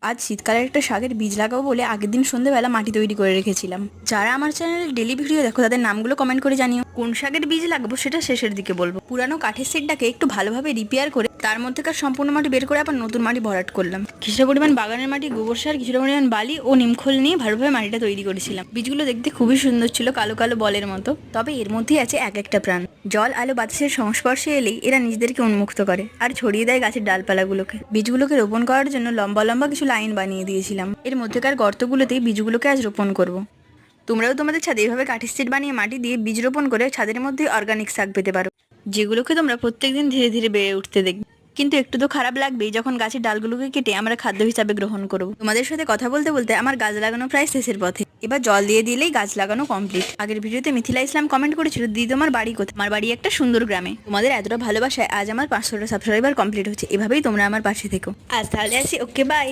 আজ শীতকালের একটা শাকের বীজ লাগাবো বলে আগের দিন সন্ধ্যেবেলা মাটি তৈরি করে রেখেছিলাম। যারা আমার চ্যানেলে ডেলি ভিডিও দেখো তাদের নামগুলো কমেন্ট করে জানিও। কোন শাকের বীজ লাগাবো সেটা শেষের দিকে বলবো। পুরানো কাঠের সেটটাকে একটু ভালোভাবে রিপেয়ার করে তার মধ্যেকার সম্পূর্ণ মাটি বের করে আবার নতুন মাটি ভরাট করলাম। কিছুটা পরিমাণ বাগানের মাটি, গোবর সার, কিছুটা পরিমাণ বালি ও নিমখোল নিয়ে ভালোভাবে মাটিটা তৈরি করেছিলাম। বীজগুলো দেখতে খুবই সুন্দর ছিল, কালো কালো বলের মতো। তবে এর মধ্যেই আছে এক একটা প্রাণ। জল, আলো, বাতাসের সংস্পর্শে এলেই এরা নিজেদেরকে উন্মুক্ত করে আর ছড়িয়ে দেয় গাছের ডালপালাগুলোকে। বীজগুলোকে রোপণ করার জন্য লম্বা লম্বা কিছু লাইন বানিয়ে দিয়েছিলাম। এর মধ্যেকার গর্তগুলোতেই বীজগুলোকে আজ রোপণ করব। তোমরাও তোমাদের ছাদে এইভাবে কাঠের সেট বানিয়ে মাটি দিয়ে বীজ রোপণ করে ছাদের মধ্যে অর্গানিক শাক পেতে পারো, যেগুলোকে তোমরা প্রত্যেকদিন ধীরে ধীরে বেড়ে উঠতে দেখবে। কিন্তু একটু তো খারাপ লাগবেই যখন গাছের ডালগুলোকে কেটে আমরা খাদ্য হিসাবে গ্রহণ করব। তোমাদের সাথে কথা বলতে বলতে আমার গাছ লাগানো প্রায় শেষের পথে। এবার জল দিয়ে দিলেই গাছ লাগানো কমপ্লিট। আগের ভিডিওতে মিথিলা ইসলাম কমেন্ট করেছিল, দিদি তোমার বাড়ি কোথায়? আমার বাড়ি একটা সুন্দর গ্রামে। তোমাদের এতটা ভালোবাসায় আজ আমার 500টা সাবস্ক্রাইবার কমপ্লিট হচ্ছে। এভাবেই তোমরা আমার পাশে থেকো। আজ তাহলে আসি, ওকে বাই।